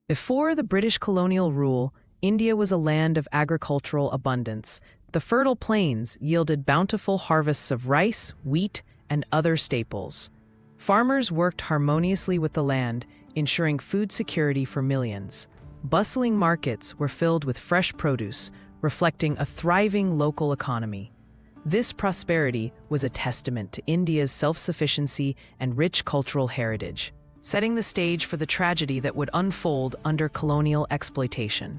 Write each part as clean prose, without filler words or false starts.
Before the British colonial rule, India was a land of agricultural abundance. The fertile plains yielded bountiful harvests of rice, wheat, and other staples. Farmers worked harmoniously with the land, ensuring food security for millions. Bustling markets were filled with fresh produce, reflecting a thriving local economy. This prosperity was a testament to India's self-sufficiency and rich cultural heritage, setting the stage for the tragedy that would unfold under colonial exploitation.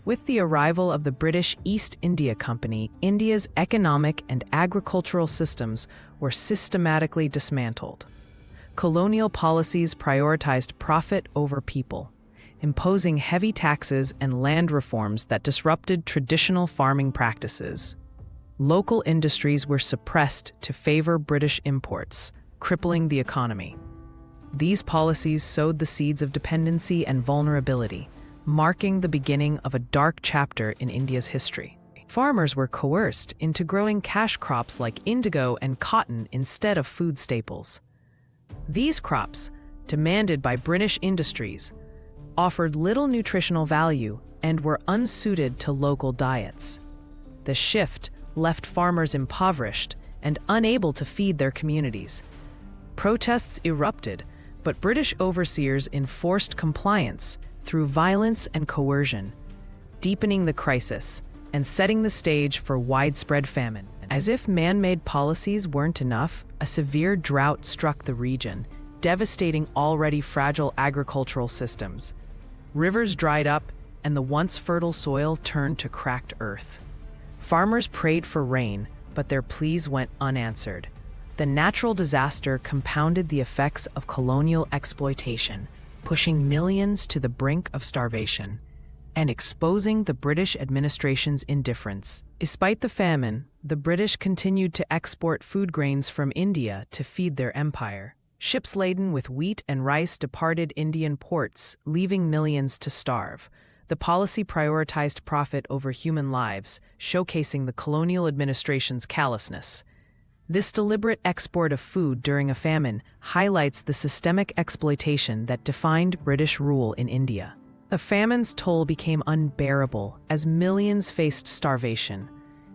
With the arrival of the British East India Company, India's economic and agricultural systems were systematically dismantled. Colonial policies prioritized profit over people, imposing heavy taxes and land reforms that disrupted traditional farming practices. Local industries were suppressed to favor British imports, crippling the economy. These policies sowed the seeds of dependency and vulnerability, marking the beginning of a dark chapter in India's history. Farmers were coerced into growing cash crops like indigo and cotton instead of food staples. These crops, demanded by British industries, offered little nutritional value and were unsuited to local diets. The shift left farmers impoverished and unable to feed their communities. Protests erupted, but British overseers enforced compliance through violence and coercion, deepening the crisis and setting the stage for widespread famine. As if man-made policies weren't enough, a severe drought struck the region, devastating already fragile agricultural systems. Rivers dried up, and the once fertile soil turned to cracked earth. Farmers prayed for rain, but their pleas went unanswered. The natural disaster compounded the effects of colonial exploitation, pushing millions to the brink of starvation and exposing the British administration's indifference. Despite the famine, the British continued to export food grains from India to feed their empire. Ships laden with wheat and rice departed Indian ports, leaving millions to starve. The policy prioritized profit over human lives, showcasing the colonial administration's callousness. This deliberate export of food during a famine highlights the systemic exploitation that defined British rule in India. The famine's toll became unbearable as millions faced starvation.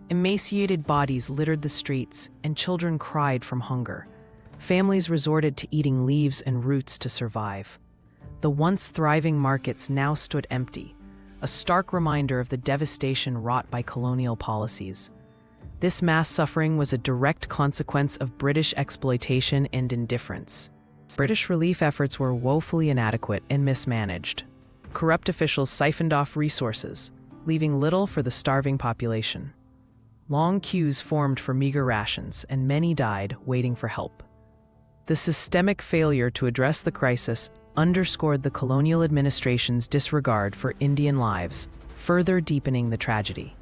Emaciated bodies littered the streets, and children cried from hunger. Families resorted to eating leaves and roots to survive. The once thriving markets now stood empty, a stark reminder of the devastation wrought by colonial policies. This mass suffering was a direct consequence of British exploitation and indifference. British relief efforts were woefully inadequate and mismanaged. Corrupt officials siphoned off resources, leaving little for the starving population. Long queues formed for meager rations, and many died waiting for help. The systemic failure to address the crisis underscored the colonial administration's disregard for Indian lives, further deepening the tragedy.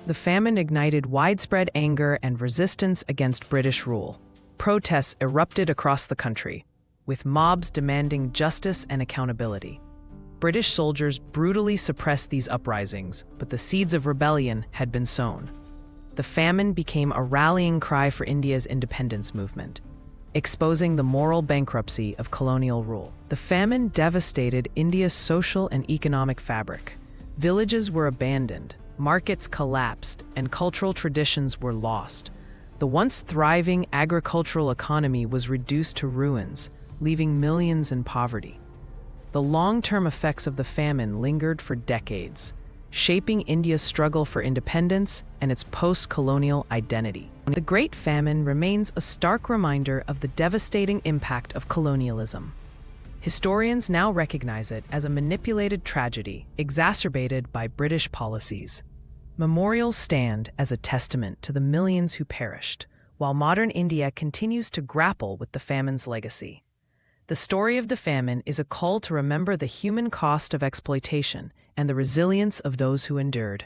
The famine ignited widespread anger and resistance against British rule. Protests erupted across the country, with mobs demanding justice and accountability. British soldiers brutally suppressed these uprisings, but the seeds of rebellion had been sown. The famine became a rallying cry for India's independence movement, exposing the moral bankruptcy of colonial rule. The famine devastated India's social and economic fabric. Villages were abandoned, markets collapsed, and cultural traditions were lost. The once thriving agricultural economy was reduced to ruins, leaving millions in poverty. The long-term effects of the famine lingered for decades, shaping India's struggle for independence and its post-colonial identity. The Great Famine remains a stark reminder of the devastating impact of colonialism. Historians now recognize it as a manipulated tragedy exacerbated by British policies. Memorials stand as a testament to the millions who perished, while modern India continues to grapple with the famine's legacy. The story of the famine is a call to remember the human cost of exploitation and the resilience of those who endured.